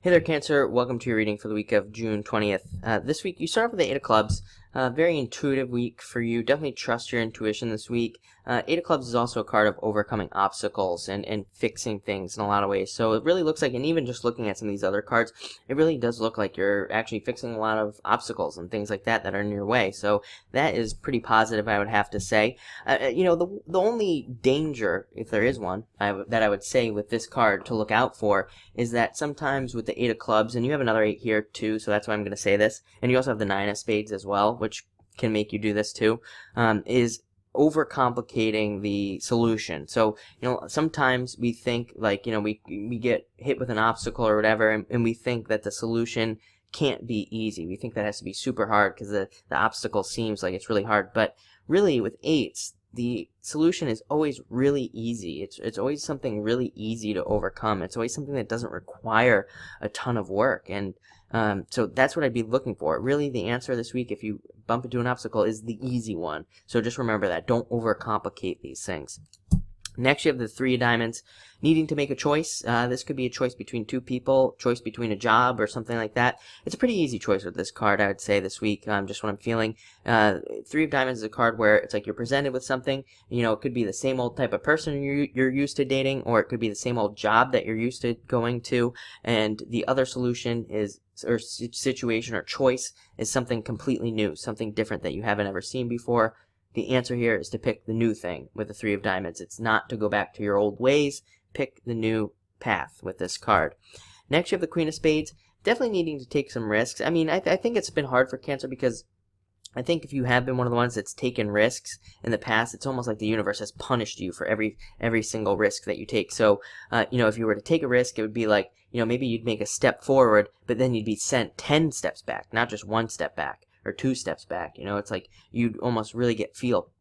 Hey there, Cancer. Welcome to your reading for the week of June 20th. This week, you start off with the Eight of Clubs. Very intuitive week for you. Definitely trust your intuition this week. Eight of Clubs is also a card of overcoming obstacles and fixing things in a lot of ways. So it really looks like, and even just looking at some of these other cards, it really does look like you're actually fixing a lot of obstacles and things like that are in your way. So that is pretty positive, I would have to say. The only danger, if there is one, that I would say with this card to look out for is that sometimes with the Eight of Clubs, and you have another 8 here too, so that's why I'm going to say this, and you also have the Nine of Spades as well, which can make you do this too, is overcomplicating the solution. So, sometimes we think like, we get hit with an obstacle or whatever, and we think that the solution can't be easy. We think that has to be super hard because the obstacle seems like it's really hard. But really, with eights, the solution is always really easy. It's always something really easy to overcome. It's always something that doesn't require a ton of work. And so that's what I'd be looking for. Really, the answer this week, if you bump into an obstacle, is the easy one. So just remember that. Don't overcomplicate these things. Next, you have the Three of Diamonds, needing to make a choice. This could be a choice between two people, choice between a job or something like that. It's a pretty easy choice with this card, I would say, this week, just what I'm feeling. Three of Diamonds is a card where it's like you're presented with something. It could be the same old type of person you're used to dating, or it could be the same old job that you're used to going to, and the other solution is, or situation or choice, is something completely new, something different that you haven't ever seen before. The answer here is to pick the new thing with the Three of Diamonds. It's not to go back to your old ways. Pick the new path with this card. Next, you have the Queen of Spades. Definitely needing to take some risks. I mean, I think it's been hard for Cancer because I think if you have been one of the ones that's taken risks in the past, it's almost like the universe has punished you for every single risk that you take. So, if you were to take a risk, it would be like, maybe you'd make a step forward, but then you'd be sent 10 steps back, not just 1 step back or 2 steps back. It's like you'd almost really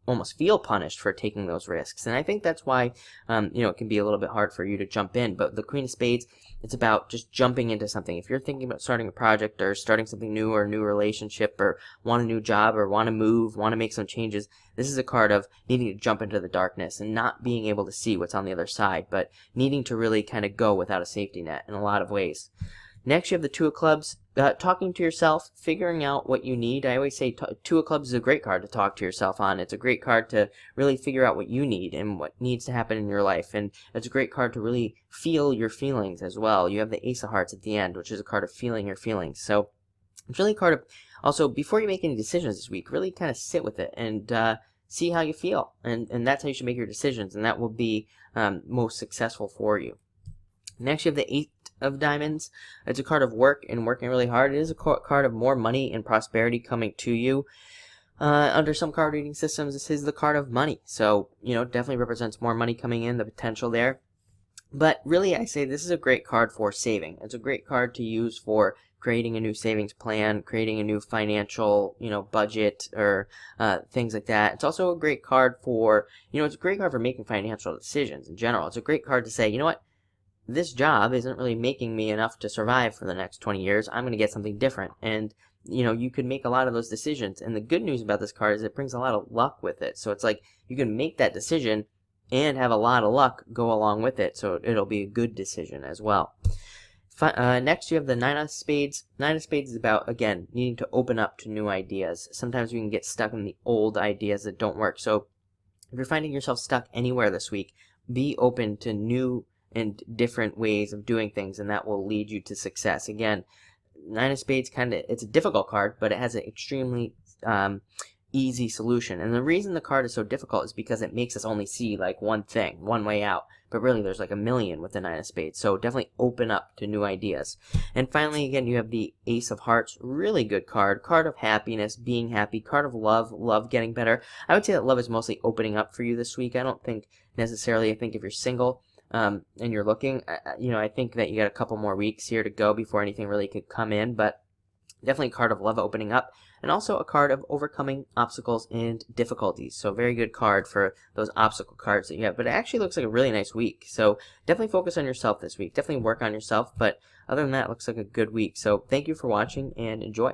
almost feel punished for taking those risks. And I think that's why, it can be a little bit hard for you to jump in. But the Queen of Spades, it's about just jumping into something. If you're thinking about starting a project or starting something new or a new relationship or want a new job or want to move, want to make some changes, this is a card of needing to jump into the darkness and not being able to see what's on the other side, but needing to really kind of go without a safety net in a lot of ways. Next, you have the Two of Clubs. Talking to yourself, figuring out what you need. I always say Two of Clubs is a great card to talk to yourself on. It's a great card to really figure out what you need and what needs to happen in your life. And it's a great card to really feel your feelings as well. You have the Ace of Hearts at the end, which is a card of feeling your feelings. So it's really a card of, also, before you make any decisions this week, really kind of sit with it and see how you feel. And that's how you should make your decisions. And that will be most successful for you. Next, you have the Eight of Diamonds. It's a card of work and working really hard. It is a card of more money and prosperity coming to you. Under some card reading systems, this is the card of money. So, definitely represents more money coming in, the potential there. But really, I say this is a great card for saving. It's a great card to use for creating a new savings plan, creating a new financial, budget, or things like that. It's also a great card for, it's a great card for making financial decisions in general. It's a great card to say, you know what? This job isn't really making me enough to survive for the next 20 years. I'm going to get something different. And, you could make a lot of those decisions. And the good news about this card is it brings a lot of luck with it. So it's like you can make that decision and have a lot of luck go along with it. So it'll be a good decision as well. Next, you have the Nine of Spades. Nine of Spades is about, again, needing to open up to new ideas. Sometimes we can get stuck in the old ideas that don't work. So if you're finding yourself stuck anywhere this week, be open to new and different ways of doing things, and that will lead you to success. Again, Nine of Spades it's a difficult card, but it has an extremely easy solution. And the reason the card is so difficult is because it makes us only see like one thing, one way out. But really, there's like a million with the Nine of Spades. So definitely open up to new ideas. And finally, again, you have the Ace of Hearts. Really good card. Card of happiness, being happy. Card of love getting better. I would say that love is mostly opening up for you this week. I don't think necessarily, I think if you're single, and you're looking, I think that you got a couple more weeks here to go before anything really could come in, but definitely a card of love opening up, and also a card of overcoming obstacles and difficulties. So very good card for those obstacle cards that you have, but it actually looks like a really nice week. So definitely focus on yourself this week. Definitely work on yourself, but other than that, it looks like a good week. So thank you for watching and enjoy.